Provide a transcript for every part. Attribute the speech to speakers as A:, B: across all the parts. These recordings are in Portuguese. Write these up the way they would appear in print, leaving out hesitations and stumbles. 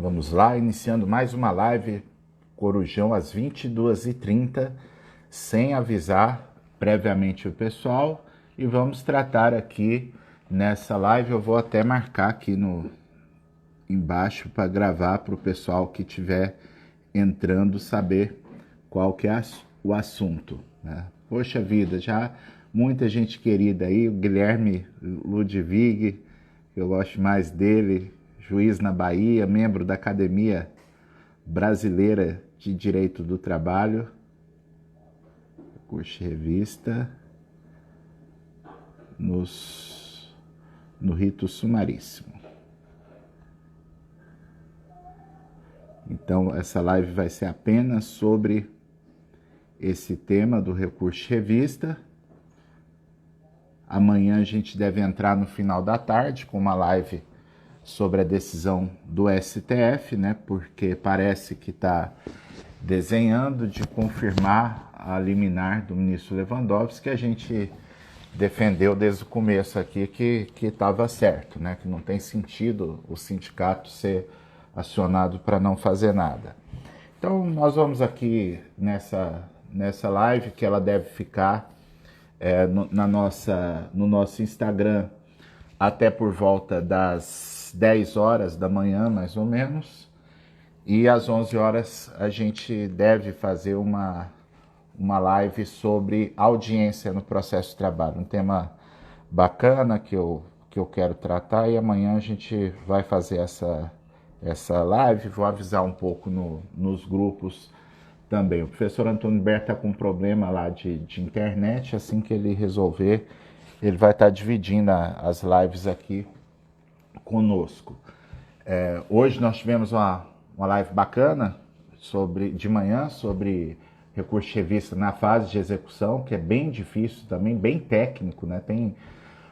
A: Vamos lá, iniciando mais uma live Corujão às 22h30, sem avisar previamente o pessoal. E vamos tratar aqui nessa live, eu vou até marcar aqui embaixo para gravar para o pessoal que estiver entrando saber qual que é o assunto, né? Poxa vida, já muita gente querida aí, o Guilherme Ludwig, eu gosto mais dele, juiz na Bahia, membro da Academia Brasileira de Direito do Trabalho, curso de revista, no rito sumaríssimo. Então, essa live vai ser apenas sobre esse tema do recurso de revista. Amanhã a gente deve entrar no final da tarde com uma live sobre a decisão do STF, né? Porque parece que está desenhando de confirmar a liminar do ministro Lewandowski, que a gente defendeu desde o começo aqui que estava certo, né? Que não tem sentido o sindicato ser acionado para não fazer nada. Então nós vamos aqui nessa live, que ela deve ficar no nosso Instagram até por volta das 10 horas da manhã, mais ou menos, e às 11 horas a gente deve fazer uma live sobre audiência no processo de trabalho, um tema bacana que eu quero tratar, e amanhã a gente vai fazer essa live, vou avisar um pouco nos grupos também. O professor Antônio Berta está com um problema lá de internet, assim que ele resolver, ele vai estar dividindo as lives aqui conosco. Hoje nós tivemos uma live bacana de manhã sobre recurso de revista na fase de execução, que é bem difícil também, bem técnico, né? Tem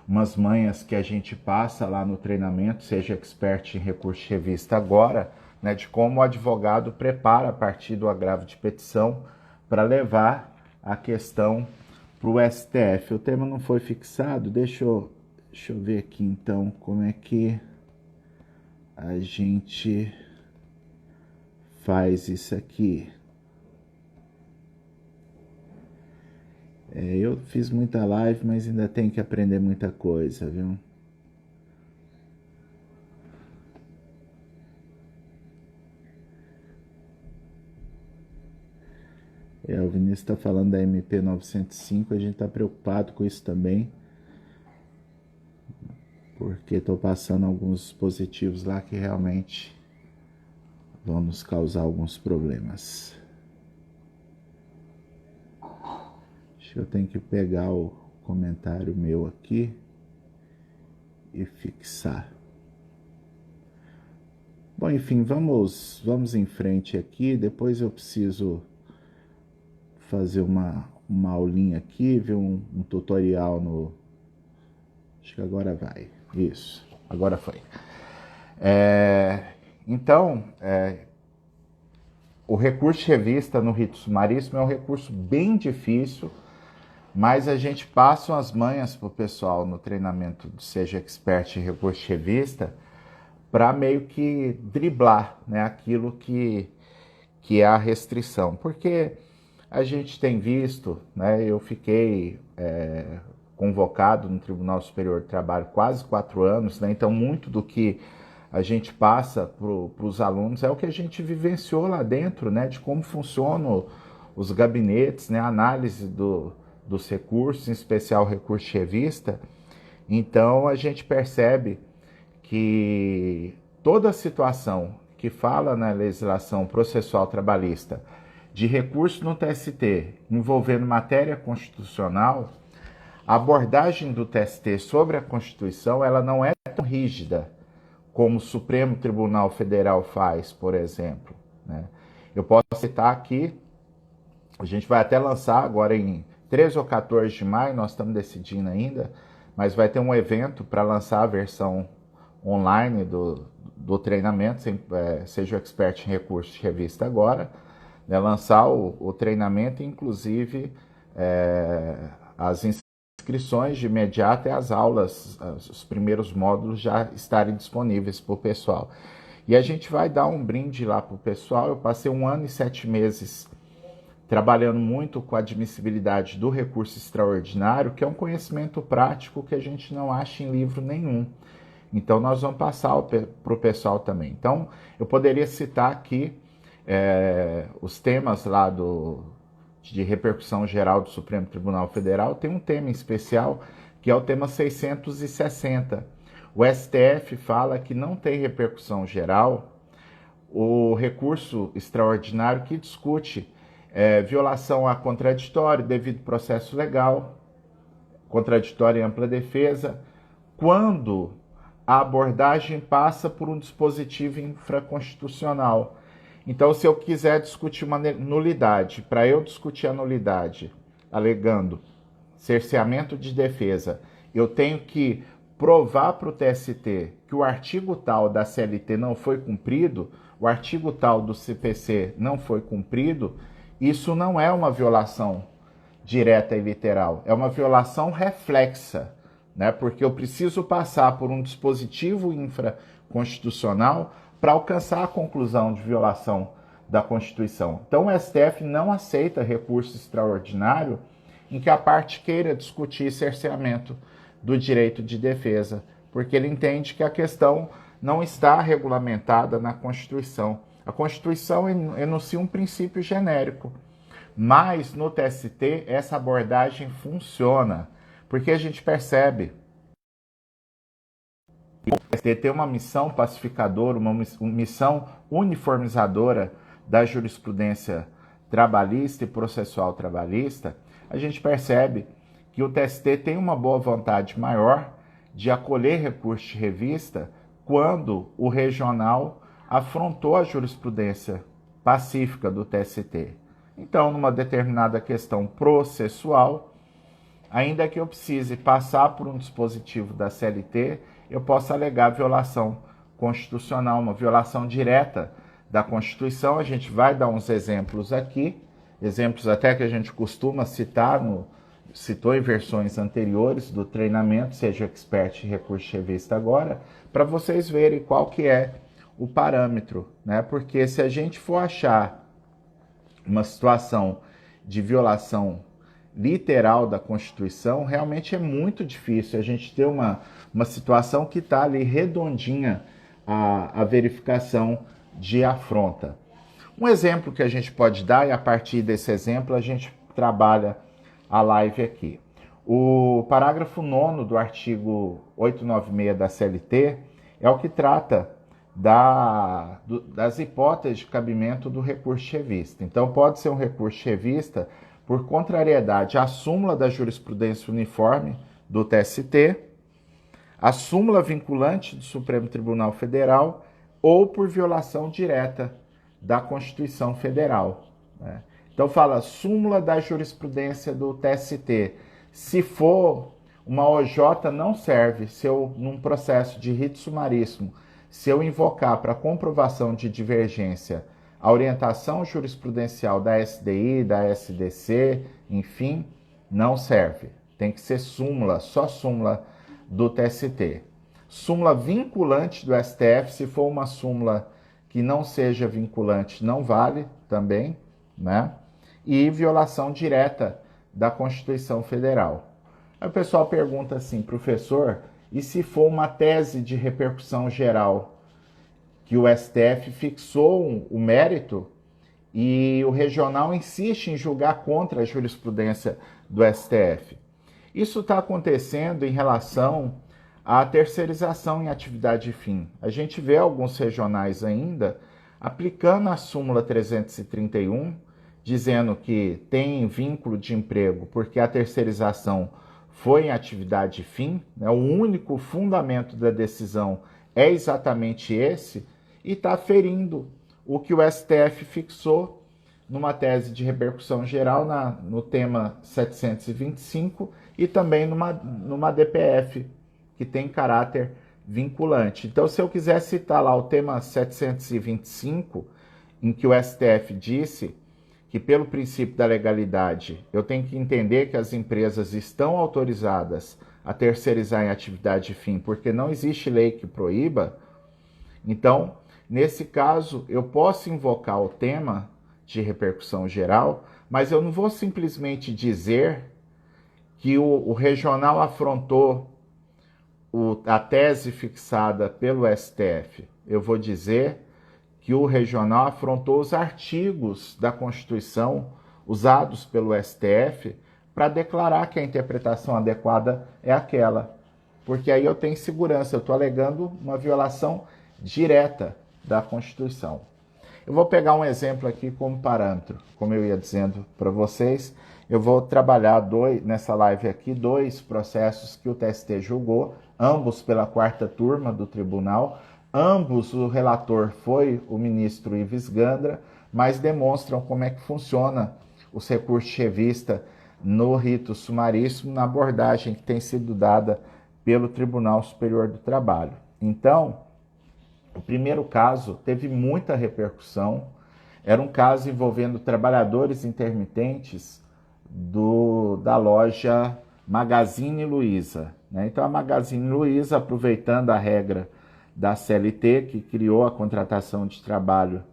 A: umas manhas que a gente passa lá no treinamento, seja expert em recurso de revista agora, né, de como o advogado prepara a partir do agravo de petição para levar a questão para o STF. O tema não foi fixado, deixa eu ver aqui então como é que a gente faz isso aqui. Eu fiz muita live, mas ainda tenho que aprender muita coisa, viu? O Vinícius está falando da MP 905, a gente está preocupado com isso também, porque estou passando alguns dispositivos lá que realmente vão nos causar alguns problemas. Acho que eu tenho que pegar o comentário meu aqui e fixar. Bom, enfim, vamos em frente aqui. Depois eu preciso fazer uma aulinha aqui, ver um tutorial acho que agora vai. Isso, agora foi. Então, o recurso de revista no rito sumaríssimo é um recurso bem difícil, mas a gente passa umas manhas para o pessoal no treinamento do Seja Expert em recurso de revista para meio que driblar, né, aquilo que é a restrição. Porque a gente tem visto, né, eu fiquei convocado no Tribunal Superior do Trabalho quase 4 anos, né, então muito do que a gente passa para os alunos é o que a gente vivenciou lá dentro, né, de como funcionam os gabinetes, né, a análise dos recursos, em especial recurso de revista. Então a gente percebe que toda situação que fala na legislação processual trabalhista de recurso no TST envolvendo matéria constitucional, a abordagem do TST sobre a Constituição ela não é tão rígida como o Supremo Tribunal Federal faz, por exemplo, né? Eu posso citar aqui, a gente vai até lançar agora em 13 ou 14 de maio, nós estamos decidindo ainda, mas vai ter um evento para lançar a versão online do treinamento, Seja o Expert em Recursos de Revista agora, né, lançar o treinamento, inclusive as inscrições de imediato e as aulas, os primeiros módulos já estarem disponíveis para o pessoal. E a gente vai dar um brinde lá para o pessoal. Eu passei 1 ano e 7 meses trabalhando muito com a admissibilidade do recurso extraordinário, que é um conhecimento prático que a gente não acha em livro nenhum. Então, nós vamos passar para o pessoal também. Então, eu poderia citar aqui os temas lá de repercussão geral do Supremo Tribunal Federal. Tem um tema em especial, que é o tema 660. O STF fala que não tem repercussão geral o recurso extraordinário que discute violação a contraditório, devido processo legal, contraditório e ampla defesa, quando a abordagem passa por um dispositivo infraconstitucional. Então, se eu quiser discutir uma nulidade, para eu discutir a nulidade, alegando cerceamento de defesa, eu tenho que provar para o TST que o artigo tal da CLT não foi cumprido, o artigo tal do CPC não foi cumprido, isso não é uma violação direta e literal, é uma violação reflexa, né? Porque eu preciso passar por um dispositivo infraconstitucional para alcançar a conclusão de violação da Constituição. Então o STF não aceita recurso extraordinário em que a parte queira discutir cerceamento do direito de defesa, porque ele entende que a questão não está regulamentada na Constituição. A Constituição enuncia um princípio genérico, mas no TST essa abordagem funciona, porque a gente percebe que o TST tem uma missão pacificadora, uma missão uniformizadora da jurisprudência trabalhista e processual trabalhista. A gente percebe que o TST tem uma boa vontade maior de acolher recurso de revista quando o regional afrontou a jurisprudência pacífica do TST. Então, numa determinada questão processual, ainda que eu precise passar por um dispositivo da CLT, eu posso alegar violação constitucional, uma violação direta da Constituição. A gente vai dar uns exemplos aqui, exemplos até que a gente costuma citar, citou em versões anteriores do treinamento, seja expert em recurso de revista agora, para vocês verem qual que é o parâmetro, né? Porque se a gente for achar uma situação de violação literal da Constituição, realmente é muito difícil a gente ter uma situação que está ali redondinha a verificação de afronta. Um exemplo que a gente pode dar, e a partir desse exemplo a gente trabalha a live aqui. O parágrafo 9º do artigo 896 da CLT é o que trata das hipóteses de cabimento do recurso de revista. Então, pode ser um recurso de revista por contrariedade à súmula da jurisprudência uniforme do TST, a súmula vinculante do Supremo Tribunal Federal ou por violação direta da Constituição Federal, né? Então fala súmula da jurisprudência do TST. Se for uma OJ não serve, se eu, num processo de rito sumaríssimo, se eu invocar para comprovação de divergência a orientação jurisprudencial da SDI, da SDC, enfim, não serve. Tem que ser súmula, só súmula do TST. Súmula vinculante do STF, se for uma súmula que não seja vinculante, não vale também, né? E violação direta da Constituição Federal. Aí o pessoal pergunta assim, professor, e se for uma tese de repercussão geral, que o STF fixou o mérito e o regional insiste em julgar contra a jurisprudência do STF? Isso está acontecendo em relação à terceirização em atividade fim. A gente vê alguns regionais ainda aplicando a súmula 331, dizendo que tem vínculo de emprego porque a terceirização foi em atividade fim, né? O único fundamento da decisão é exatamente esse, e está ferindo o que o STF fixou numa tese de repercussão geral no tema 725 e também numa DPF, que tem caráter vinculante. Então, se eu quiser citar lá o tema 725, em que o STF disse que, pelo princípio da legalidade, eu tenho que entender que as empresas estão autorizadas a terceirizar em atividade fim, porque não existe lei que proíba, então Nesse caso, eu posso invocar o tema de repercussão geral, mas eu não vou simplesmente dizer que o regional afrontou a tese fixada pelo STF. Eu vou dizer que o regional afrontou os artigos da Constituição usados pelo STF para declarar que a interpretação adequada é aquela. Porque aí eu tenho segurança, eu estou alegando uma violação direta da Constituição. Eu vou pegar um exemplo aqui como parâmetro, como eu ia dizendo para vocês. Eu vou trabalhar nessa live aqui 2 processos que o TST julgou, ambos pela 4ª turma do tribunal. Ambos o relator foi o ministro Ives Gandra, mas demonstram como é que funciona os recursos de revista no rito sumaríssimo, na abordagem que tem sido dada pelo Tribunal Superior do Trabalho. Então, o primeiro caso teve muita repercussão, era um caso envolvendo trabalhadores intermitentes da loja Magazine Luiza. Então a Magazine Luiza, aproveitando a regra da CLT, que criou a contratação de trabalho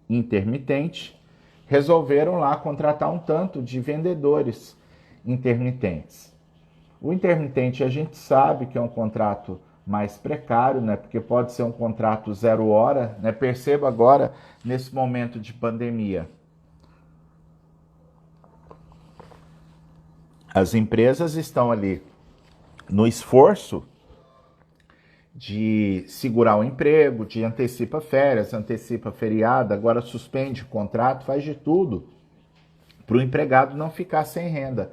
A: intermitente, resolveram lá contratar um tanto de vendedores intermitentes. O intermitente a gente sabe que é um contrato mais precário, né? Porque pode ser um contrato 0 hora, né? Perceba agora, nesse momento de pandemia, as empresas estão ali no esforço de segurar o emprego, de antecipa férias, antecipa feriado, agora suspende o contrato, faz de tudo para o empregado não ficar sem renda.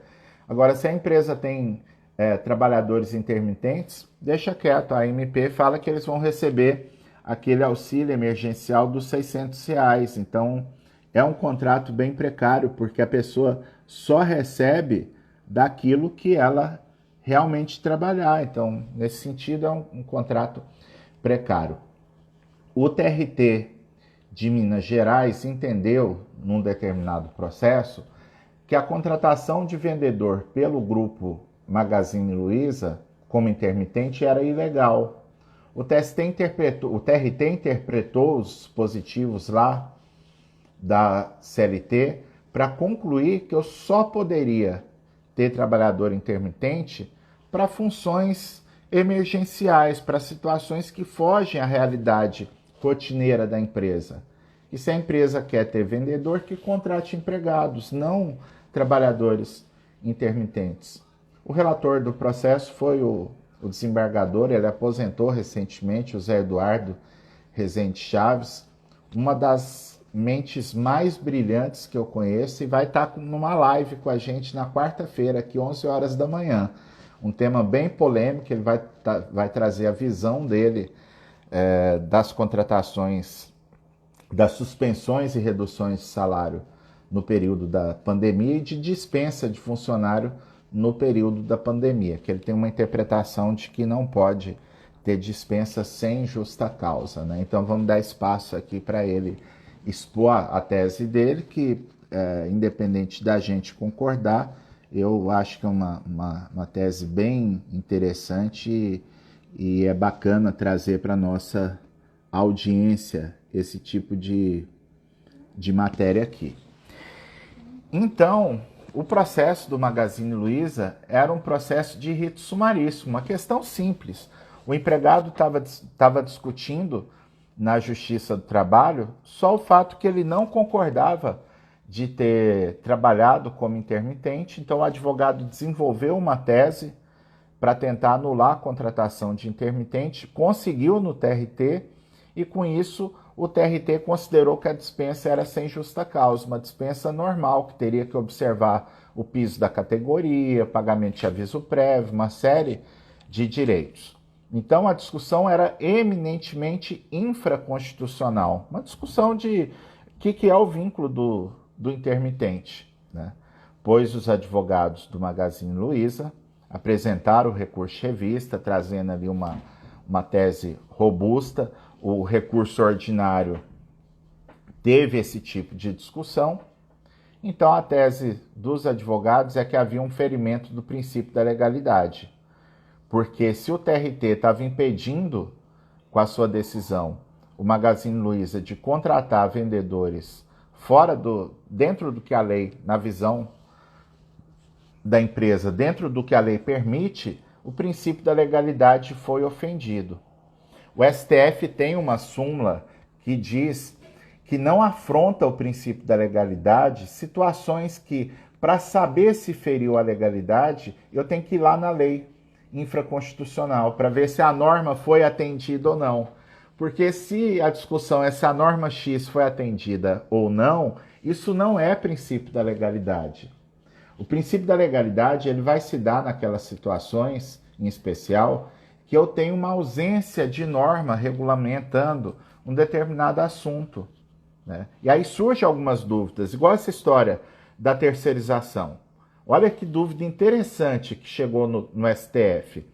A: Agora, se a empresa tem trabalhadores intermitentes, deixa quieto, a MP fala que eles vão receber aquele auxílio emergencial dos R$600. Então, é um contrato bem precário, porque a pessoa só recebe daquilo que ela realmente trabalhar. Então, nesse sentido, é um contrato precário. O TRT de Minas Gerais entendeu, num determinado processo, que a contratação de vendedor pelo grupo Magazine Luiza como intermitente era ilegal. O TRT interpretou os dispositivos lá da CLT para concluir que eu só poderia ter trabalhador intermitente para funções emergenciais, para situações que fogem à realidade rotineira da empresa. E se a empresa quer ter vendedor, que contrate empregados, não trabalhadores intermitentes. O relator do processo foi o desembargador, ele aposentou recentemente, o Zé Eduardo Rezende Chaves, uma das mentes mais brilhantes que eu conheço, e vai estar numa live com a gente na quarta-feira, aqui 11 horas da manhã. Um tema bem polêmico, ele vai trazer a visão dele das contratações, das suspensões e reduções de salário no período da pandemia e de dispensa de funcionário no período da pandemia, que ele tem uma interpretação de que não pode ter dispensa sem justa causa, né? Então vamos dar espaço aqui para ele expor a tese dele, que independente da gente concordar, eu acho que é uma tese bem interessante e é bacana trazer para a nossa audiência esse tipo de matéria aqui. Então, o processo do Magazine Luiza era um processo de rito sumaríssimo, uma questão simples. O empregado estava discutindo na Justiça do Trabalho só o fato que ele não concordava de ter trabalhado como intermitente, então o advogado desenvolveu uma tese para tentar anular a contratação de intermitente, conseguiu no TRT e com isso o TRT considerou que a dispensa era sem justa causa, uma dispensa normal, que teria que observar o piso da categoria, pagamento de aviso prévio, uma série de direitos. Então a discussão era eminentemente infraconstitucional, uma discussão de o que é o vínculo do intermitente, né? Pois os advogados do Magazine Luiza apresentaram o recurso de revista, trazendo ali uma tese robusta. O recurso ordinário teve esse tipo de discussão. Então, a tese dos advogados é que havia um ferimento do princípio da legalidade, porque se o TRT estava impedindo, com a sua decisão, o Magazine Luiza de contratar vendedores dentro do que a lei, na visão da empresa, dentro do que a lei permite, o princípio da legalidade foi ofendido. O STF tem uma súmula que diz que não afronta o princípio da legalidade situações que, para saber se feriu a legalidade, eu tenho que ir lá na lei infraconstitucional para ver se a norma foi atendida ou não. Porque se a discussão é se a norma X foi atendida ou não, isso não é princípio da legalidade. O princípio da legalidade ele vai se dar naquelas situações, em especial, que eu tenho uma ausência de norma regulamentando um determinado assunto, né? E aí surgem algumas dúvidas, igual essa história da terceirização. Olha que dúvida interessante que chegou no STF.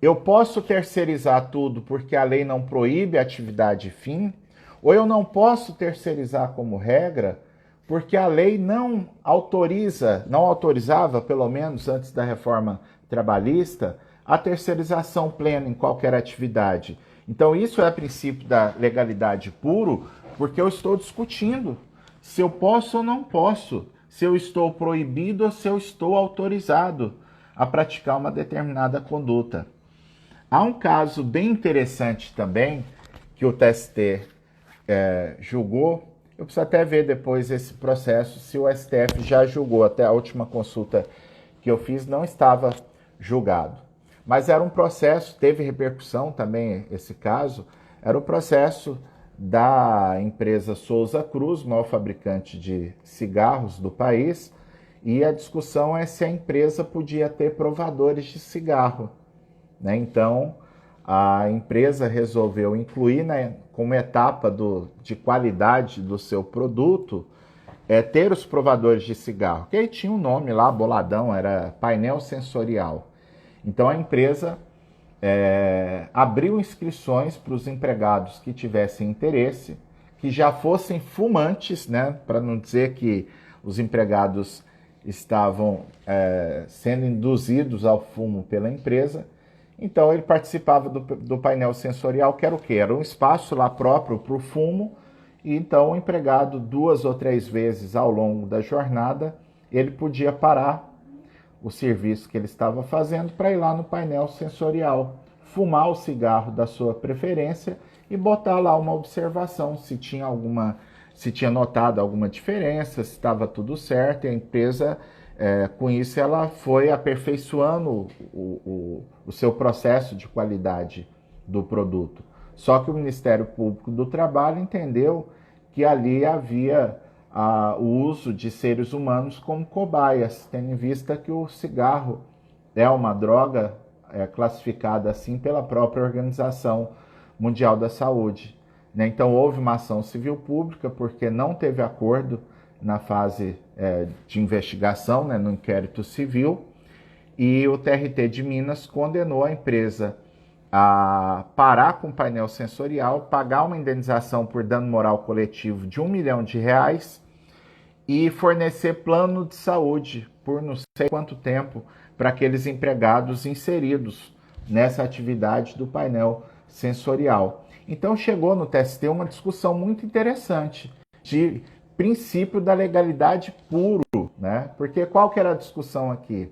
A: Eu posso terceirizar tudo porque a lei não proíbe a atividade fim? Ou eu não posso terceirizar como regra porque a lei não autorizava, pelo menos antes da reforma trabalhista, a terceirização plena em qualquer atividade. Então isso é princípio da legalidade puro, porque eu estou discutindo se eu posso ou não posso, se eu estou proibido ou se eu estou autorizado a praticar uma determinada conduta. Há um caso bem interessante também, que o TST julgou. Eu preciso até ver depois esse processo, se o STF já julgou. Até a última consulta que eu fiz não estava julgado. Mas era um processo, teve repercussão também esse caso, era o processo da empresa Souza Cruz, maior fabricante de cigarros do país, e a discussão é se a empresa podia ter provadores de cigarro, né? Então, a empresa resolveu incluir, né, como etapa de qualidade do seu produto, ter os provadores de cigarro, que aí tinha um nome lá, boladão, era painel sensorial. Então a empresa abriu inscrições para os empregados que tivessem interesse, que já fossem fumantes, né, para não dizer que os empregados estavam sendo induzidos ao fumo pela empresa. Então ele participava do painel sensorial, que era o quê? Era um espaço lá próprio para o fumo, e então o empregado 2 ou 3 vezes ao longo da jornada, ele podia parar o serviço que ele estava fazendo para ir lá no painel sensorial, fumar o cigarro da sua preferência e botar lá uma observação, se tinha notado alguma diferença, se estava tudo certo, e a empresa... com isso ela foi aperfeiçoando o seu processo de qualidade do produto. Só que o Ministério Público do Trabalho entendeu que ali havia o uso de seres humanos como cobaias, tendo em vista que o cigarro é uma droga classificada assim pela própria Organização Mundial da Saúde, né? Então houve uma ação civil pública porque não teve acordo na fase de investigação, né, no inquérito civil, e o TRT de Minas condenou a empresa a parar com o painel sensorial, pagar uma indenização por dano moral coletivo de R$1 milhão e fornecer plano de saúde por não sei quanto tempo para aqueles empregados inseridos nessa atividade do painel sensorial. Então chegou no TST uma discussão muito interessante de princípio da legalidade puro, né? Porque qual que era a discussão aqui?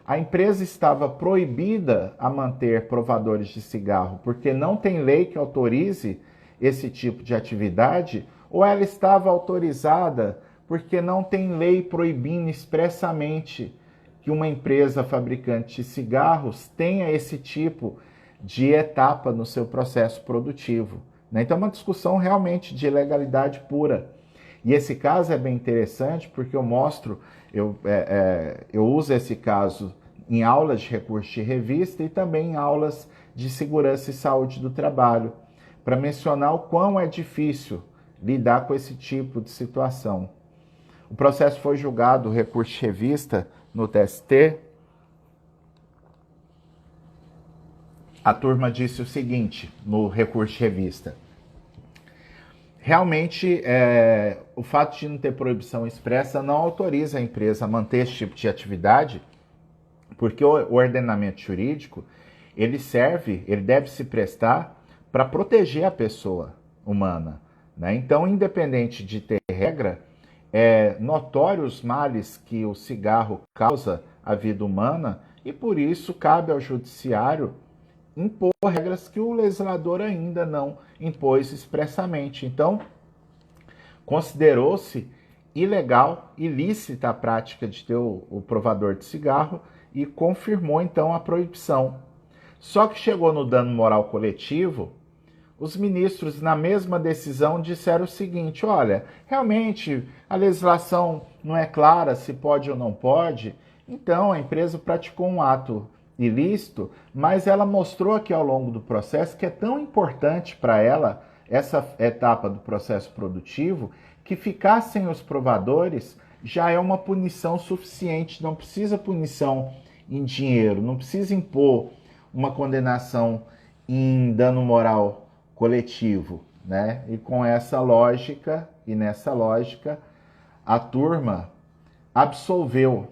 A: A empresa estava proibida a manter provadores de cigarro porque não tem lei que autorize esse tipo de atividade, ou ela estava autorizada porque não tem lei proibindo expressamente que uma empresa fabricante de cigarros tenha esse tipo de etapa no seu processo produtivo, né? Então é uma discussão realmente de legalidade pura. E esse caso é bem interessante porque eu uso esse caso em aulas de recurso de revista e também em aulas de segurança e saúde do trabalho, para mencionar o quão é difícil lidar com esse tipo de situação. O processo foi julgado, o recurso de revista, no TST. A turma disse o seguinte, no recurso de revista: realmente, o fato de não ter proibição expressa não autoriza a empresa a manter esse tipo de atividade, porque o ordenamento jurídico, ele deve se prestar para proteger a pessoa, humana, né? Então, independente de ter regra, é notório os males que o cigarro causa à vida humana e por isso cabe ao judiciário impor regras que o legislador ainda não impôs expressamente. Então, considerou-se ilegal, ilícita a prática de ter o provador de cigarro e confirmou então a proibição. Só que chegou no dano moral coletivo, os ministros, na mesma decisão, disseram o seguinte: olha, realmente a legislação não é clara se pode ou não pode, então a empresa praticou um ato ilícito, mas ela mostrou aqui ao longo do processo que é tão importante para ela essa etapa do processo produtivo que ficar sem os provadores já é uma punição suficiente, não precisa punição em dinheiro, não precisa impor uma condenação em dano moral coletivo, né? E com essa lógica, e nessa lógica, a turma absolveu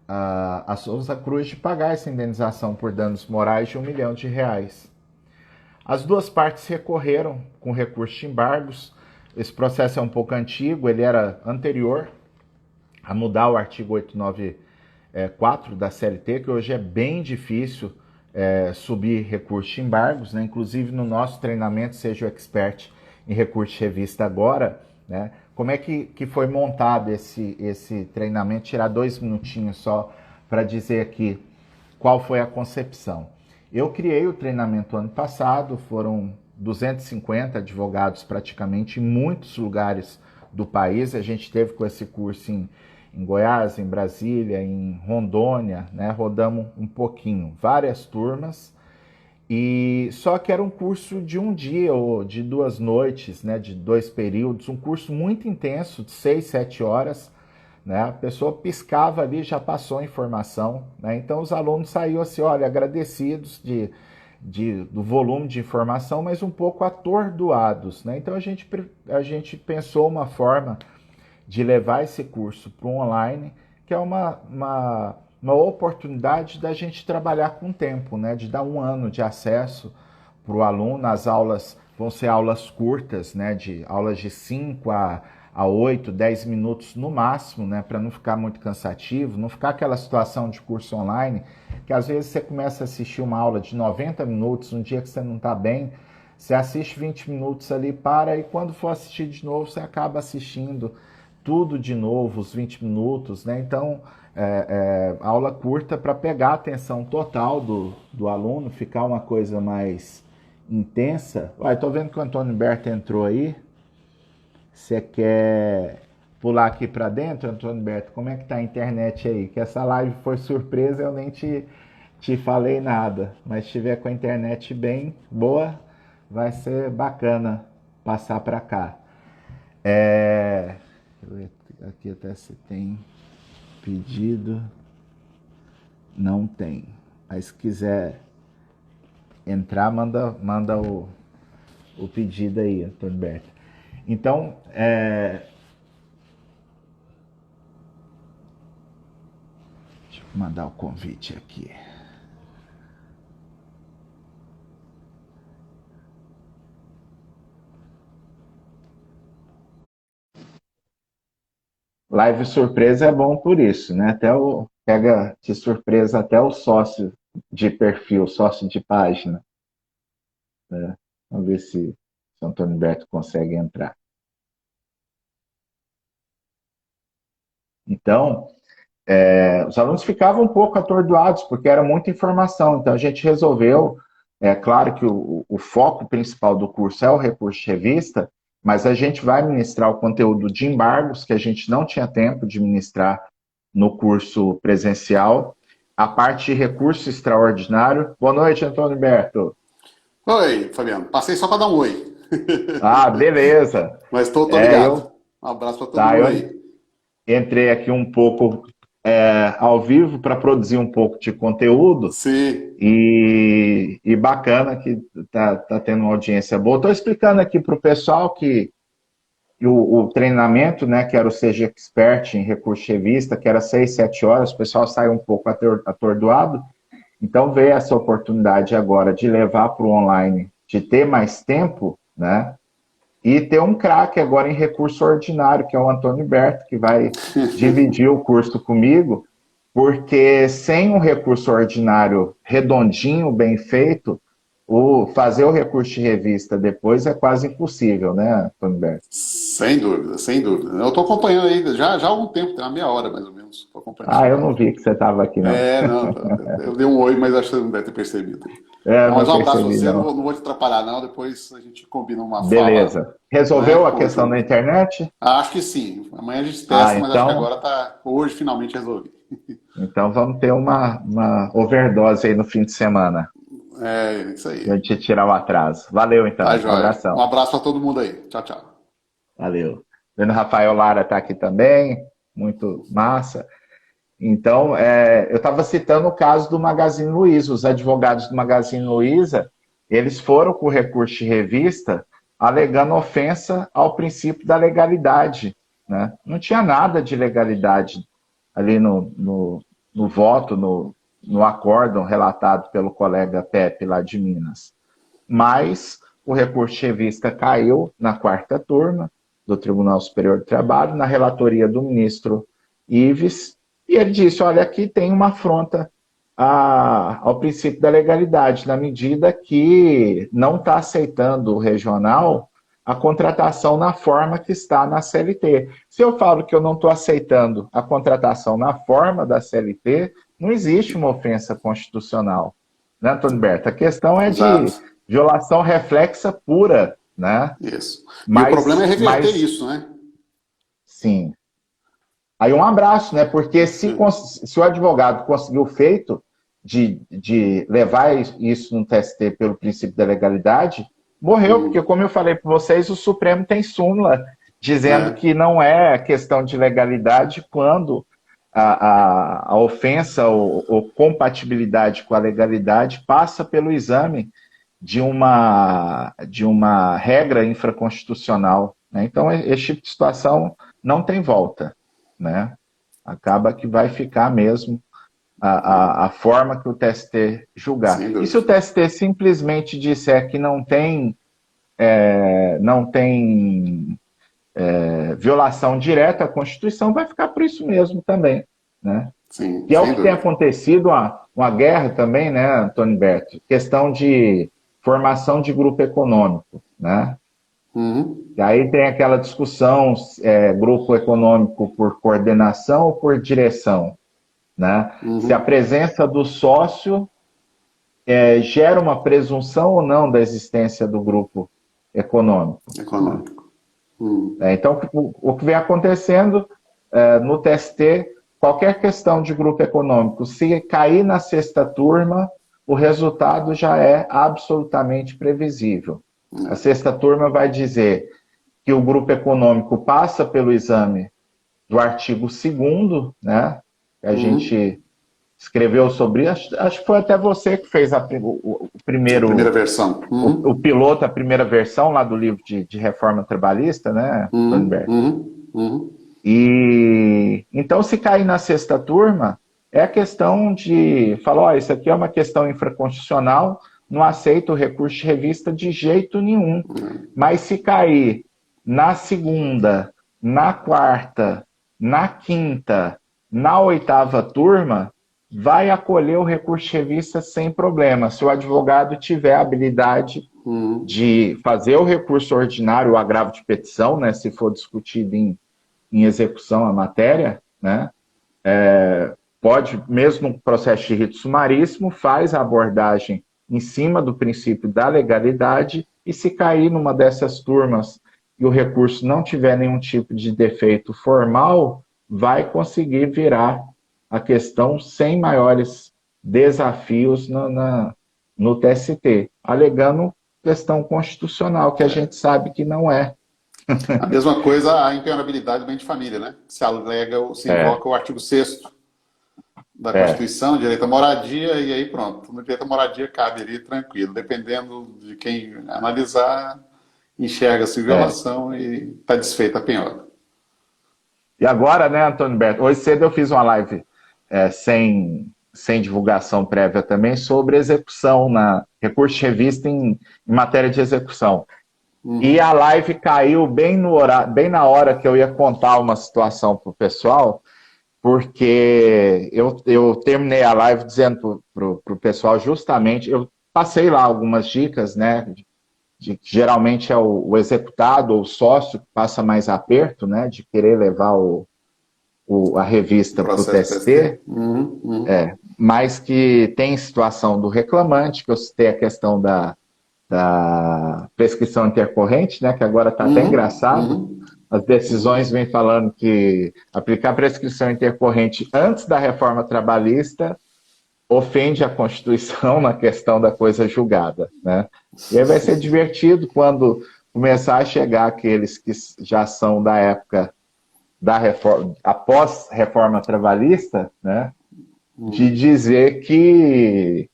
A: a Souza Cruz de pagar essa indenização por danos morais de R$ 1 milhão. As duas partes recorreram com recurso de embargos. Esse processo é um pouco antigo, ele era anterior a mudar o artigo 894 da CLT, que hoje é bem difícil subir recurso de embargos, né? Inclusive no nosso treinamento, seja o expert em recurso de revista agora, né? Como é que foi montado esse treinamento? Tirar 2 minutinhos só para dizer aqui qual foi a concepção. Eu criei o treinamento ano passado, foram 250 advogados praticamente em muitos lugares do país. A gente teve com esse curso em Goiás, em Brasília, em Rondônia, né? Rodamos um pouquinho, várias turmas, e só que era um curso de um dia ou de 2 noites, né? De 2 períodos, um curso muito intenso, de 6, 7 horas, né? A pessoa piscava ali, já passou a informação, né? Então os alunos saíam assim, olha, agradecidos do volume de informação, mas um pouco atordoados, né? Então a gente pensou uma forma de levar esse curso para o online, que é uma oportunidade da gente trabalhar com tempo, né? De dar 1 ano de acesso para o aluno. As aulas vão ser aulas curtas, né? De aulas de 5 a 8, 10 minutos no máximo, né? Para não ficar muito cansativo, não ficar aquela situação de curso online, que às vezes você começa a assistir uma aula de 90 minutos, um dia que você não está bem, você assiste 20 minutos ali, para, e quando for assistir de novo, você acaba assistindo tudo de novo, os 20 minutos, né? Então, aula curta para pegar a atenção total do aluno, ficar uma coisa mais intensa. Olha, tô vendo que o Antônio Berto entrou aí. Você quer pular aqui para dentro, Antônio Berto? Como é que tá a internet aí? Que essa live foi surpresa, eu nem te falei nada. Mas se tiver com a internet bem boa, vai ser bacana passar para cá. Aqui até se tem pedido, não tem. Mas se quiser entrar, manda o pedido aí, Antônio Berto. Então, deixa eu mandar o convite aqui. Live surpresa é bom por isso, né? Pega de surpresa até o sócio de perfil, sócio de página, né? Vamos ver se o Antônio Berto consegue entrar. Então, os alunos ficavam um pouco atordoados, porque era muita informação. Então, a gente resolveu, claro que o foco principal do curso é o recurso de revista, mas a gente vai ministrar o conteúdo de embargos, que a gente não tinha tempo de ministrar no curso presencial, a parte de recurso extraordinário. Boa noite, Antônio Berto.
B: Oi, Fabiano. Passei só para dar um oi.
A: Ah, beleza.
B: Mas tô ligado. Um abraço para todo mundo aí.
A: Entrei aqui um pouco ao vivo para produzir um pouco de conteúdo.
B: Sim.
A: E bacana que tá tendo uma audiência boa. Estou explicando aqui para o pessoal que o treinamento, né, que era o Seja Expert em recurso de revista, que era 6, 7 horas, o pessoal saiu um pouco atordoado. Então veio essa oportunidade agora de levar para o online, de ter mais tempo, né? E ter um craque agora em recurso ordinário, que é o Antônio Berto, que vai dividir o curso comigo, porque sem um recurso ordinário redondinho, bem feito, fazer o recurso de revista depois é quase impossível, né, Antônio Berto?
B: Sem dúvida, sem dúvida. Eu estou acompanhando aí já há algum tempo, tem uma meia hora mais ou menos. Estou acompanhando
A: Ah,
B: seu
A: eu não
B: trabalho.
A: vi que você estava aqui, não.
B: Não, eu dei um oi, mas acho que você não deve ter percebido.
A: É,
B: Não, mas
A: não
B: um abraço pra
A: percebi,
B: você,
A: não.
B: não vou te atrapalhar, não. Depois a gente combina uma fala,
A: Beleza.
B: né,
A: Resolveu a questão da
B: conjunta.
A: internet?
B: Acho que sim. Amanhã a gente
A: Ah,
B: testa, mas acho que agora tá. Hoje finalmente resolvi.
A: então vamos ter uma overdose aí no fim de semana,
B: É, isso aí.
A: pra gente tirar o atraso. Valeu,
B: Tá,
A: então. Um
B: joia. Um
A: abração.
B: abraço para todo mundo aí. Tchau, tchau.
A: Valeu. Vendo Rafael Lara está aqui também, muito massa. Então, eu estava citando o caso do Magazine Luiza. Os advogados do Magazine Luiza, eles foram com o recurso de revista alegando ofensa ao princípio da legalidade, né? Não tinha nada de legalidade ali no voto, no acórdão relatado pelo colega Pepe lá de Minas. Mas o recurso de revista caiu na quarta turma do Tribunal Superior do Trabalho, na relatoria do ministro Ives, e ele disse, olha, aqui tem uma afronta ao princípio da legalidade, na medida que não está aceitando o regional a contratação na forma que está na CLT. Se eu falo que eu não estou aceitando a contratação na forma da CLT, não existe uma ofensa constitucional, né, Antônio Berto? A questão é de
B: Exato.
A: violação reflexa pura, né?
B: Isso. E o problema é reverter
A: Mas
B: isso, né?
A: sim. Aí um abraço, né? Porque se o advogado conseguiu o feito de levar isso no TST pelo princípio da legalidade, morreu, porque, como eu falei para vocês, o Supremo tem súmula dizendo
B: É,
A: que não é questão de legalidade quando a ofensa ou compatibilidade com a legalidade passa pelo exame de uma regra infraconstitucional, né? Então, esse tipo de situação não tem volta, né? Acaba que vai ficar mesmo a forma que o TST
B: sem
A: julgar. E se o
B: dúvida.
A: TST simplesmente disser que não tem violação direta à Constituição, vai ficar por isso mesmo também, né?
B: Sim,
A: Que é o
B: sem
A: que tem
B: dúvida.
A: acontecido, uma guerra também, né, Antônio Berto? Questão de formação de grupo econômico, né?
B: Uhum,
A: E aí tem aquela discussão, grupo econômico por coordenação ou por direção, né? Se a
B: uhum.
A: presença do sócio gera uma presunção ou não da existência do grupo econômico, né?
B: Econômico. Uhum.
A: Então, o que vem acontecendo no TST, qualquer questão de grupo econômico, se cair na sexta turma, o resultado já é absolutamente previsível. A sexta turma vai dizer que o grupo econômico passa pelo exame do artigo 2º, né? Que a
B: Uhum.
A: gente escreveu sobre isso. Acho que foi até você que fez o
B: A primeira
A: primeiro,
B: versão.
A: o
B: Uhum.
A: piloto, a primeira versão lá do livro de reforma trabalhista, né, Antônio
B: Uhum.
A: Berto?
B: Uhum. Uhum.
A: E então, se cair na sexta turma, é a questão de falar, ó, isso aqui é uma questão infraconstitucional, não aceito o recurso de revista de jeito nenhum. Mas se cair na segunda, na quarta, na quinta, na oitava turma, vai acolher o recurso de revista sem problema. Se o advogado tiver a habilidade
B: Uhum.
A: de fazer o recurso ordinário, o agravo de petição, né, se for discutido em execução a matéria, né, pode, mesmo no processo de rito sumaríssimo, faz a abordagem em cima do princípio da legalidade e se cair numa dessas turmas e o recurso não tiver nenhum tipo de defeito formal, vai conseguir virar a questão sem maiores desafios no TST, alegando questão constitucional, que a gente sabe que não é.
B: A mesma coisa a impenhorabilidade do bem de família, né? Se alega, se
A: É,
B: invoca o artigo 6º da
A: é,
B: Constituição, direito à moradia, e aí pronto. No direito à moradia cabe ali tranquilo. Dependendo de quem analisar, enxerga-se
A: é.
B: violação e está desfeita a penhora.
A: E agora, né, Antônio Berto? Hoje cedo eu fiz uma live sem divulgação prévia também sobre execução, na recurso de revista em matéria de execução. E
B: Uhum.
A: a live caiu bem, no horário, bem na hora que eu ia contar uma situação para o pessoal, porque eu terminei a live dizendo para o pessoal justamente, eu passei lá algumas dicas, né? Que geralmente é o executado ou o sócio que passa mais aperto, né? De querer levar a
B: O
A: revista para o
B: processo TST?
A: TST,
B: Uhum, uhum,
A: mas que tem situação do reclamante, que eu citei a questão da prescrição intercorrente, né? Que agora está até
B: uhum,
A: engraçado.
B: uhum,
A: As decisões
B: uhum.
A: vêm falando que aplicar prescrição intercorrente antes da reforma trabalhista ofende a Constituição na questão da coisa julgada, né? E aí vai ser divertido quando começar a chegar aqueles que já são da época da reforma, após reforma trabalhista, né? De dizer que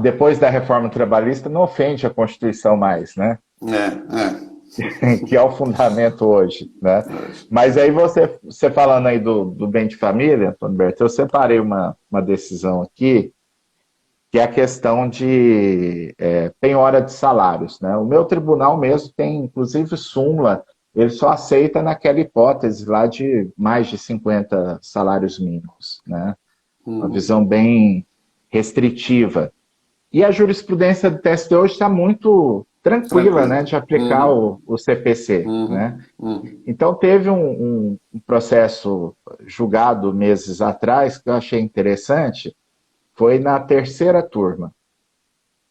A: depois da reforma trabalhista não ofende a Constituição mais, né?
B: É, é.
A: Que é o fundamento hoje, né?
B: Hoje.
A: Mas aí você falando aí do bem de família, Antônio Berto, eu separei uma decisão aqui que é a questão de penhora de salários. Né? O meu tribunal mesmo tem, inclusive, súmula, ele só aceita naquela hipótese lá de mais de 50 salários mínimos. Né? Uma
B: Uhum,
A: visão bem restritiva. E a jurisprudência do TST hoje está muito tranquila, né,
B: tranquilo.
A: de aplicar
B: Uhum,
A: o CPC. Né?
B: uhum, uhum,
A: Então, teve um processo julgado meses atrás que eu achei interessante, foi na terceira turma.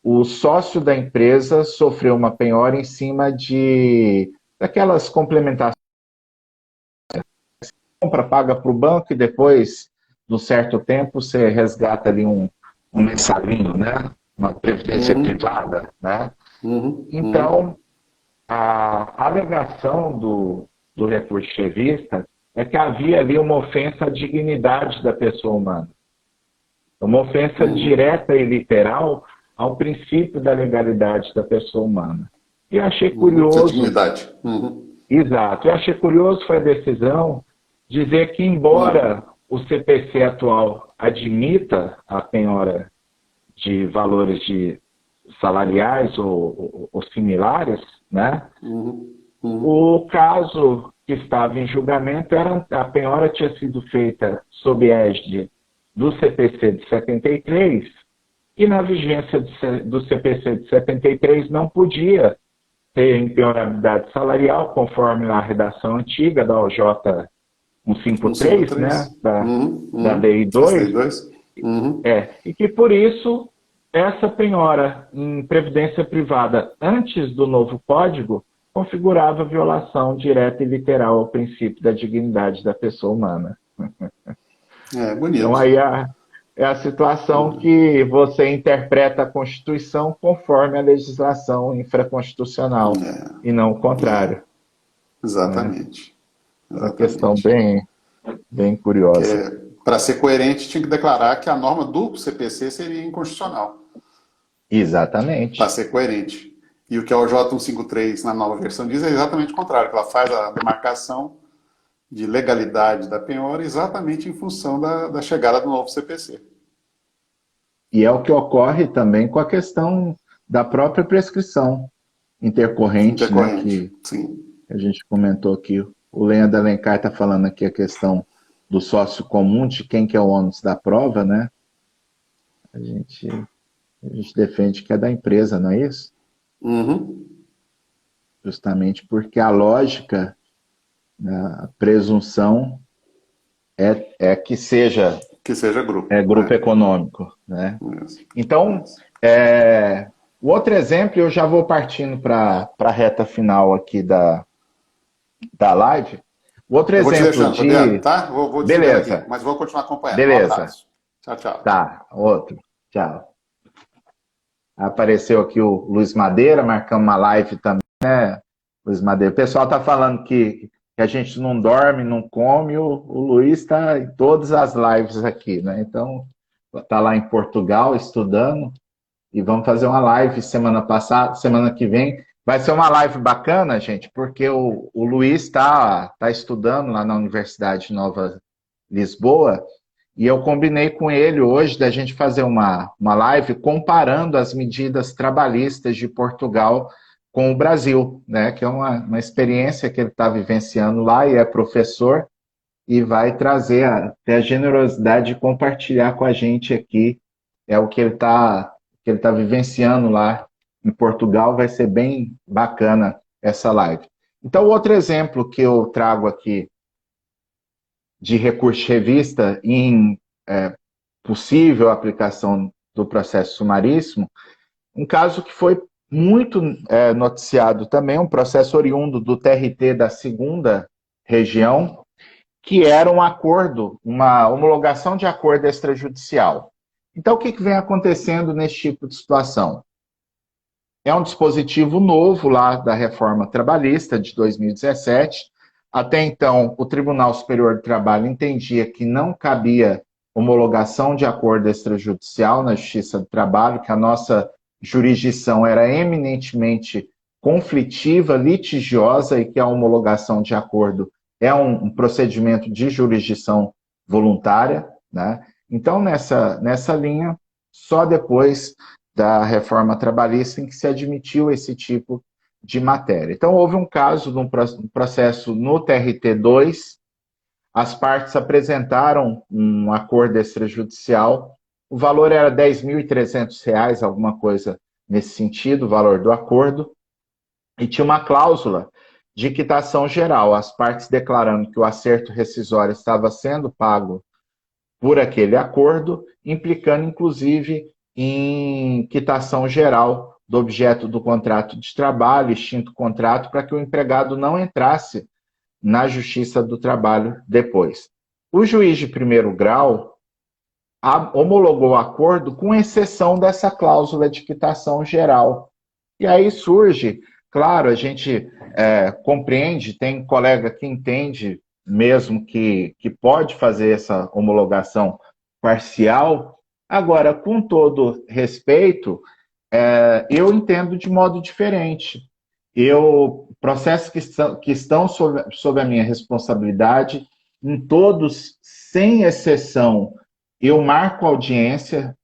A: O sócio da empresa sofreu uma penhora em cima de daquelas complementações, compra, paga para o banco e depois, num certo tempo, você resgata ali um mensalinho, né? Uma previdência
B: uhum,
A: privada, né?
B: uhum, uhum,
A: Então, a alegação do recurso chevista é que havia ali uma ofensa à dignidade da pessoa humana, uma ofensa
B: uhum.
A: direta e literal ao princípio da legalidade da pessoa humana. E eu achei
B: Uhum. Sua
A: curioso,
B: dignidade. Uhum,
A: exato, eu achei curioso foi a decisão dizer que,
B: uhum,
A: embora o CPC atual admita a penhora de valores de salariais ou similares, né?
B: uhum, uhum.
A: O caso que estava em julgamento era a penhora tinha sido feita sob égide do CPC de 73 e na vigência do CPC de 73 não podia ter impenhorabilidade salarial, conforme a redação antiga da OJ 153, né,
B: 153. Uhum,
A: da
B: uhum.
A: Lei 2,
B: ST2. Uhum.
A: e que por isso essa penhora em previdência privada antes do novo código configurava violação direta e literal ao princípio da dignidade da pessoa humana.
B: É
A: Então
B: bonito.
A: aí é a situação que você interpreta a Constituição conforme a legislação infraconstitucional e não o
B: É,
A: contrário. Né?
B: exatamente.
A: É uma questão
B: Exatamente.
A: bem curiosa.
B: Para ser coerente, tinha que declarar que a norma do CPC seria inconstitucional. Para
A: Exatamente.
B: ser coerente. E o que a OJ 153 na nova versão diz é exatamente o contrário, que ela faz a demarcação de legalidade da penhora exatamente em função da chegada do novo CPC.
A: E é o que ocorre também com a questão da própria prescrição intercorrente, né,
B: Intercorrente.
A: que
B: Sim.
A: a gente comentou aqui. O Leandro Alencar está falando aqui a questão do sócio comum, de quem que é o ônus da prova, né? A gente, a gente defende que é da empresa, não é isso?
B: Uhum.
A: Justamente porque a lógica, né, a presunção é que seja
B: Que seja grupo.
A: grupo econômico, né?
B: Isso.
A: Então,
B: Isso.
A: o outro exemplo, eu já vou partindo para a reta final aqui da live. O outro
B: Eu vou te
A: exemplo
B: deixando, Fabiano,
A: de.
B: tá? Vou desligando aqui,
A: Beleza,
B: mas vou continuar acompanhando. Um
A: beleza.
B: abraço. Tchau, tchau.
A: Tá, outro. Tchau. Apareceu aqui o Luiz Madeira, marcamos uma live também, né? Luiz Madeira. O pessoal tá falando que a gente não dorme, não come, o Luiz está em todas as lives aqui, né? Então, tá lá em Portugal estudando e vamos fazer uma live semana que vem. Vai ser uma live bacana, gente, porque o Luiz tá estudando lá na Universidade Nova Lisboa e eu combinei com ele hoje da gente fazer uma live comparando as medidas trabalhistas de Portugal com o Brasil, né? Que é uma experiência que ele está vivenciando lá e é professor e vai trazer até a generosidade de compartilhar com a gente aqui o que ele tá vivenciando lá em Portugal. Vai ser bem bacana essa live. Então, outro exemplo que eu trago aqui de recurso de revista em possível aplicação do processo sumaríssimo, um caso que foi muito noticiado também, um processo oriundo do TRT da segunda região, que era um acordo, uma homologação de acordo extrajudicial. Então, o que vem acontecendo nesse tipo de situação? É um dispositivo novo lá da reforma trabalhista de 2017. Até então, o Tribunal Superior do Trabalho entendia que não cabia homologação de acordo extrajudicial na Justiça do Trabalho, que a nossa jurisdição era eminentemente conflitiva, litigiosa, e que a homologação de acordo é um procedimento de jurisdição voluntária, né? Então, nessa linha, só depois da reforma trabalhista em que se admitiu esse tipo de matéria. Então, houve um caso de um processo no TRT2, as partes apresentaram um acordo extrajudicial, o valor era R$ 10.300, alguma coisa nesse sentido, o valor do acordo, e tinha uma cláusula de quitação geral, as partes declarando que o acerto rescisório estava sendo pago por aquele acordo, implicando inclusive em quitação geral do objeto do contrato de trabalho, extinto contrato, para que o empregado não entrasse na Justiça do Trabalho depois. O juiz de primeiro grau homologou o acordo com exceção dessa cláusula de quitação geral. E aí surge, claro, a gente compreende, tem colega que entende mesmo que pode fazer essa homologação parcial. Agora, com todo respeito, eu entendo de modo diferente. Processos que estão sob a minha responsabilidade, em todos, sem exceção, eu marco audiência,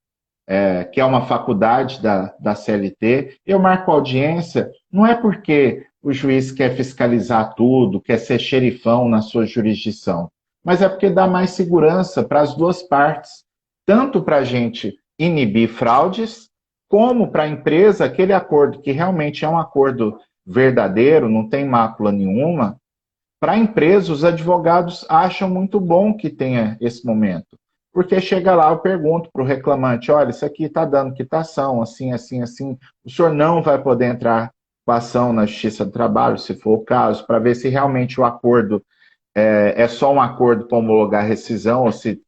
A: que é uma faculdade da CLT, eu marco audiência, não é porque o juiz quer fiscalizar tudo, quer ser xerifão na sua jurisdição, mas é porque dá mais segurança para as duas partes, tanto para a gente inibir fraudes, como para a empresa, aquele acordo que realmente é um acordo verdadeiro, não tem mácula nenhuma. Para a empresa, os advogados acham muito bom que tenha esse momento, porque chega lá, eu pergunto para o reclamante, olha, isso aqui está dando quitação, assim, assim, assim, o senhor não vai poder entrar com a ação na Justiça do Trabalho, se for o caso, para ver se realmente o acordo é só um acordo para homologar a rescisão, ou se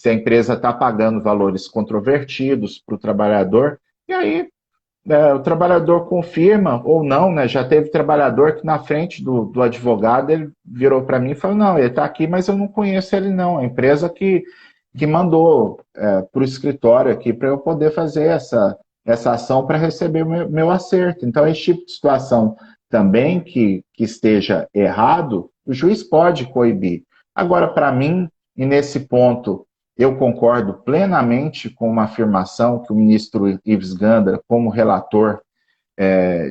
A: a empresa está pagando valores controvertidos para o trabalhador, e aí o trabalhador confirma ou não, né? Já teve trabalhador que na frente do advogado ele virou para mim e falou, não, ele está aqui, mas eu não conheço ele não, a empresa que mandou para o escritório aqui para eu poder fazer essa ação para receber o meu acerto. Então, esse tipo de situação também que esteja errado, o juiz pode coibir. Agora, para mim, e nesse ponto eu concordo plenamente com uma afirmação que o ministro Ives Gandra, como relator,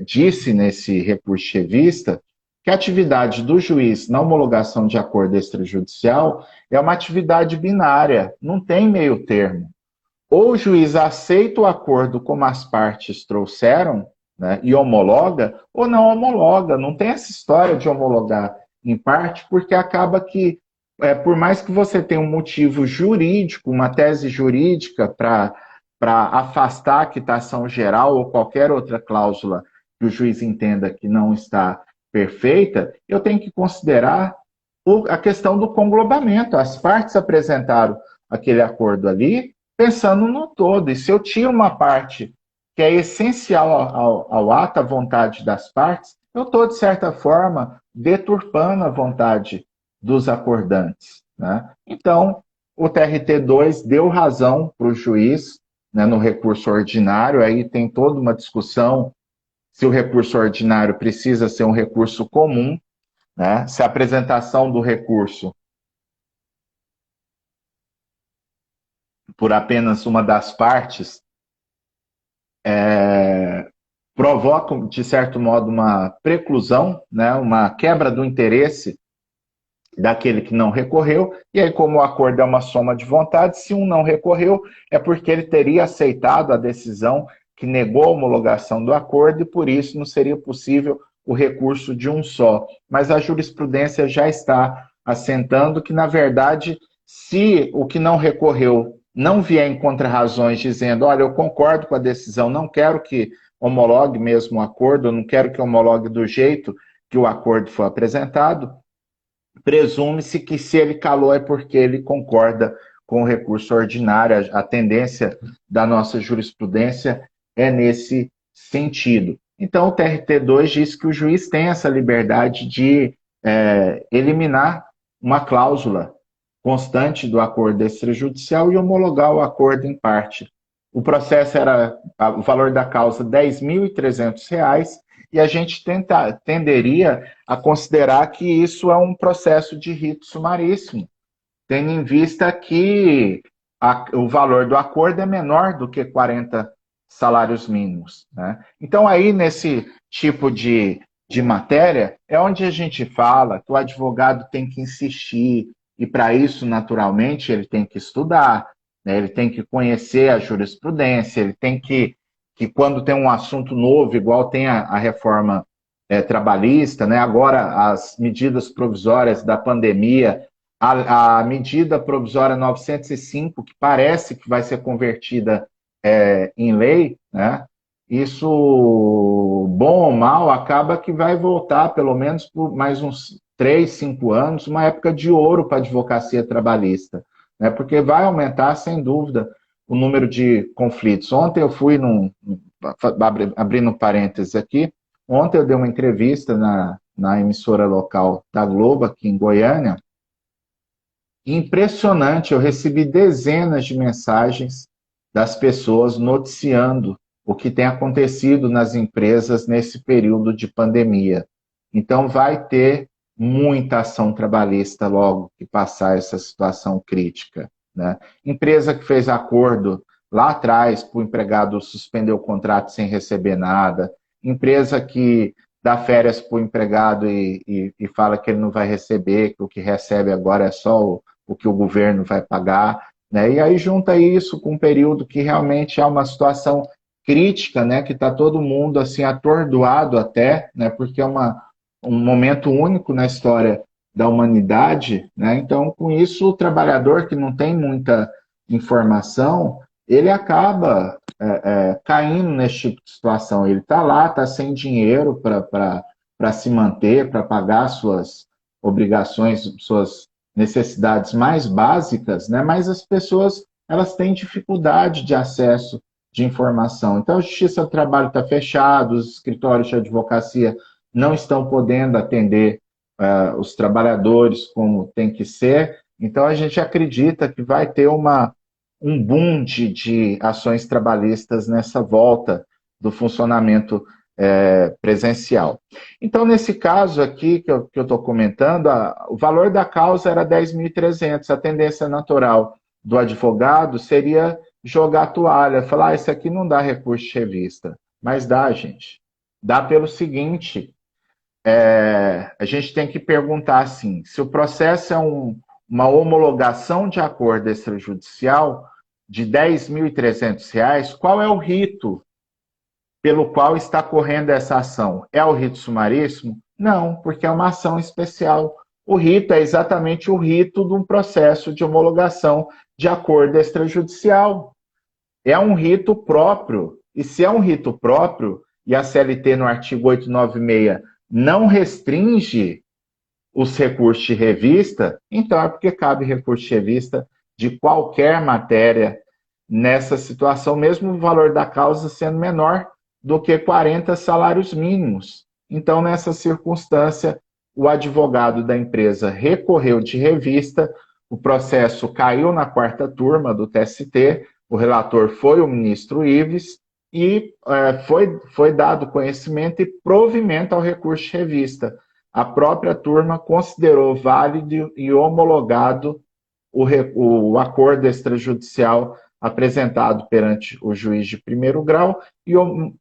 A: disse nesse recurso chevista, que a atividade do juiz na homologação de acordo extrajudicial é uma atividade binária, não tem meio termo. Ou o juiz aceita o acordo como as partes trouxeram, né, e homologa, ou não homologa. Não tem essa história de homologar em parte, porque acaba que, por mais que você tenha um motivo jurídico, uma tese jurídica para afastar a quitação geral ou qualquer outra cláusula que o juiz entenda que não está perfeita, eu tenho que considerar a questão do conglobamento. As partes apresentaram aquele acordo ali, pensando no todo. E se eu tiro uma parte que é essencial ao ato, à vontade das partes, eu estou, de certa forma, deturpando a vontade dos acordantes, né? Então, o TRT2 deu razão para o juiz, né, no recurso ordinário. Aí tem toda uma discussão se o recurso ordinário precisa ser um recurso comum, né? Se a apresentação do recurso por apenas uma das partes provoca, de certo modo, uma preclusão, né, uma quebra do interesse daquele que não recorreu, e aí, como o acordo é uma soma de vontades, se um não recorreu, é porque ele teria aceitado a decisão que negou a homologação do acordo, e por isso não seria possível o recurso de um só. Mas a jurisprudência já está assentando que, na verdade, se o que não recorreu não vier em contra-razões dizendo, olha, eu concordo com a decisão, não quero que homologue mesmo o acordo, eu não quero que homologue do jeito que o acordo foi apresentado, presume-se que se ele calou é porque ele concorda com o recurso ordinário. A tendência da nossa jurisprudência é nesse sentido. Então, o TRT2 diz que o juiz tem essa liberdade de eliminar uma cláusula constante do acordo extrajudicial e homologar o acordo em parte. O processo era, o valor da causa, R$ 10.300, e a gente tenderia a considerar que isso é um processo de rito sumaríssimo, tendo em vista que o valor do acordo é menor do que 40 salários mínimos, né? Então, aí, nesse tipo de matéria, é onde a gente fala que o advogado tem que insistir, e para isso, naturalmente, ele tem que estudar, né? Ele tem que conhecer a jurisprudência, ele tem que quando tem um assunto novo, igual tem a reforma trabalhista, né? Agora as medidas provisórias da pandemia, a medida provisória 905, que parece que vai ser convertida em lei, né? Isso, bom ou mal, acaba que vai voltar, pelo menos por mais uns 3, 5 anos, uma época de ouro para a advocacia trabalhista, né? Porque vai aumentar, sem dúvida, o número de conflitos. Ontem eu fui abrindo parênteses aqui, ontem eu dei uma entrevista na emissora local da Globo, aqui em Goiânia. Impressionante, eu recebi dezenas de mensagens das pessoas noticiando o que tem acontecido nas empresas nesse período de pandemia. Então, vai ter muita ação trabalhista logo que passar essa situação crítica, né? Empresa que fez acordo lá atrás para o empregado suspender o contrato sem receber nada, empresa que dá férias para o empregado e fala que ele não vai receber, que o que recebe agora é só o que o governo vai pagar, né? E aí junta isso com um período que realmente é uma situação crítica, né? Que está todo mundo assim atordoado até, né? Porque é um momento único na história da humanidade, né? Então, com isso, o trabalhador que não tem muita informação, ele acaba caindo nesse tipo de situação. Ele está lá, está sem dinheiro para se manter, para pagar suas obrigações, suas necessidades mais básicas, né? Mas as pessoas, elas têm dificuldade de acesso de informação. Então, a Justiça do Trabalho está fechada, os escritórios de advocacia não estão podendo atender os trabalhadores como tem que ser. Então, a gente acredita que vai ter um boom de ações trabalhistas nessa volta do funcionamento presencial. Então, nesse caso aqui que eu estou comentando, o valor da causa era 10.300. A tendência natural do advogado seria jogar a toalha, falar, isso aqui não dá recurso de revista. Mas dá, gente. Dá pelo seguinte, a gente tem que perguntar assim, se o processo é uma homologação de acordo extrajudicial de R$ 10.300, qual é o rito pelo qual está correndo essa ação? É o rito sumaríssimo? Não, porque é uma ação especial. O rito é exatamente o rito de um processo de homologação de acordo extrajudicial. É um rito próprio. E se é um rito próprio, e a CLT no artigo 896 não restringe os recursos de revista, então é porque cabe recurso de revista de qualquer matéria nessa situação, mesmo o valor da causa sendo menor do que 40 salários mínimos. Então, nessa circunstância, o advogado da empresa recorreu de revista, o processo caiu na quarta turma do TST, o relator foi o ministro Ives, e foi dado conhecimento e provimento ao recurso de revista. A própria turma considerou válido e homologado o acordo extrajudicial apresentado perante o juiz de primeiro grau e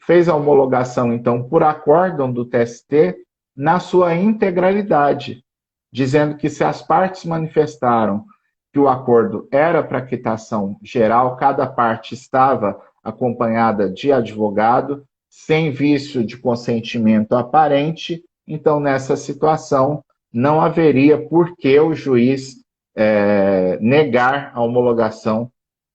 A: fez a homologação, então, por acórdão do TST na sua integralidade, dizendo que se as partes manifestaram que o acordo era para quitação geral, cada parte estava acompanhada de advogado, sem vício de consentimento aparente, então, nessa situação, não haveria por que o juiz negar a homologação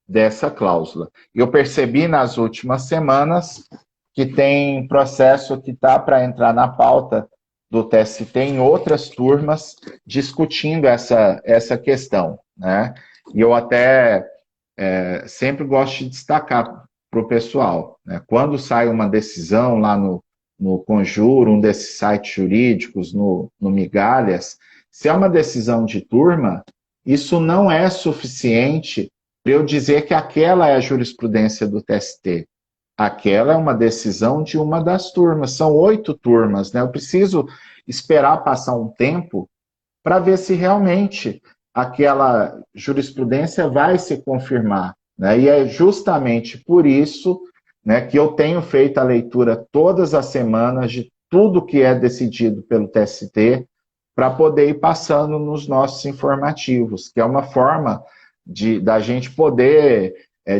A: dessa cláusula. Eu percebi nas últimas semanas que tem processo que está para entrar na pauta do TST em outras turmas discutindo essa questão, né? E eu até sempre gosto de destacar para o pessoal, né? Quando sai uma decisão lá no Conjuro, um desses sites jurídicos, no Migalhas, se é uma decisão de turma, isso não é suficiente para eu dizer que aquela é a jurisprudência do TST. Aquela é uma decisão de uma das turmas, são 8 turmas, né? Eu preciso esperar passar um tempo para ver se realmente aquela jurisprudência vai se confirmar, né? E é justamente por isso, né, que eu tenho feito a leitura todas as semanas de tudo que é decidido pelo TST para poder ir passando nos nossos informativos, que é uma forma da gente poder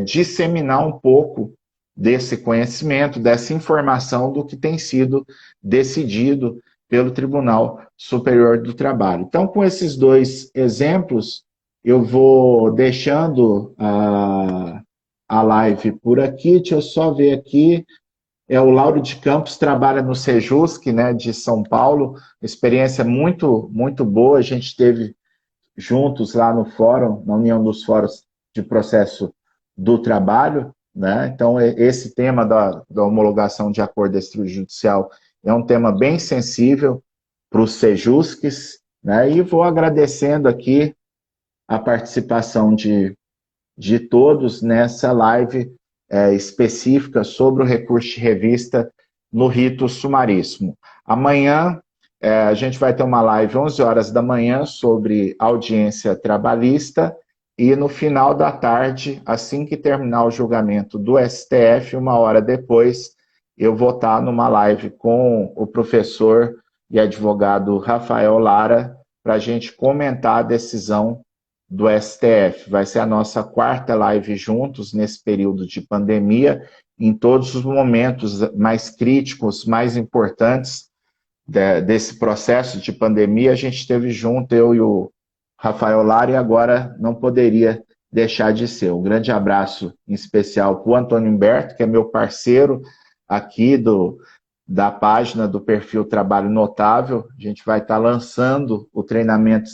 A: disseminar um pouco desse conhecimento, dessa informação do que tem sido decidido pelo Tribunal Superior do Trabalho. Então, com esses 2 exemplos, eu vou deixando a live por aqui. Deixa eu só ver aqui. O Lauro de Campos trabalha no Sejusc, né, de São Paulo, experiência muito, muito boa. A gente esteve juntos lá no fórum, na União dos Fóruns de Processo do Trabalho, né? Então, esse tema da homologação de acordo extrajudicial é um tema bem sensível para os Sejuscs, né? E vou agradecendo aqui a participação de todos nessa live específica sobre o recurso de revista no rito sumaríssimo. Amanhã a gente vai ter uma live 11 horas da manhã sobre audiência trabalhista e no final da tarde, assim que terminar o julgamento do STF, 1 hora depois, eu vou estar numa live com o professor e advogado Rafael Lara para a gente comentar a decisão do STF. Vai ser a nossa 4ª live juntos nesse período de pandemia, em todos os momentos mais críticos, mais importantes desse processo de pandemia, a gente esteve junto, eu e o Rafael Lara, e agora não poderia deixar de ser. Um grande abraço em especial para o Antônio Humberto, que é meu parceiro aqui da página do perfil Trabalho Notável. A gente vai estar lançando o treinamento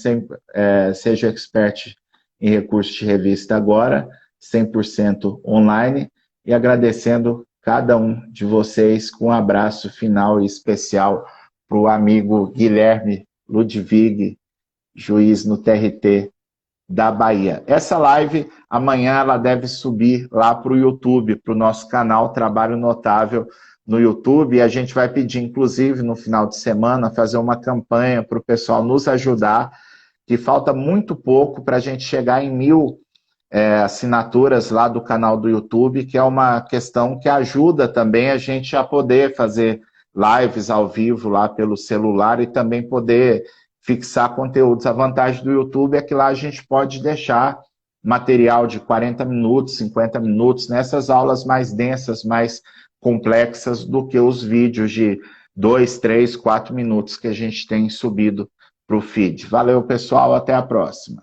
A: Seja Expert em Recursos de Revista agora, 100% online, e agradecendo cada um de vocês com um abraço final e especial para o amigo Guilherme Ludwig, juiz no TRT da Bahia. Essa live, amanhã, ela deve subir lá para o YouTube, para o nosso canal Trabalho Notável no YouTube, e a gente vai pedir, inclusive, no final de semana, fazer uma campanha para o pessoal nos ajudar, que falta muito pouco para a gente chegar em 1000 assinaturas lá do canal do YouTube, que é uma questão que ajuda também a gente a poder fazer lives ao vivo lá pelo celular e também poder fixar conteúdos. A vantagem do YouTube é que lá a gente pode deixar material de 40 minutos, 50 minutos, nessas aulas mais densas, mais complexas do que os vídeos de 2, 3, 4 minutos que a gente tem subido para o feed. Valeu, pessoal, até a próxima.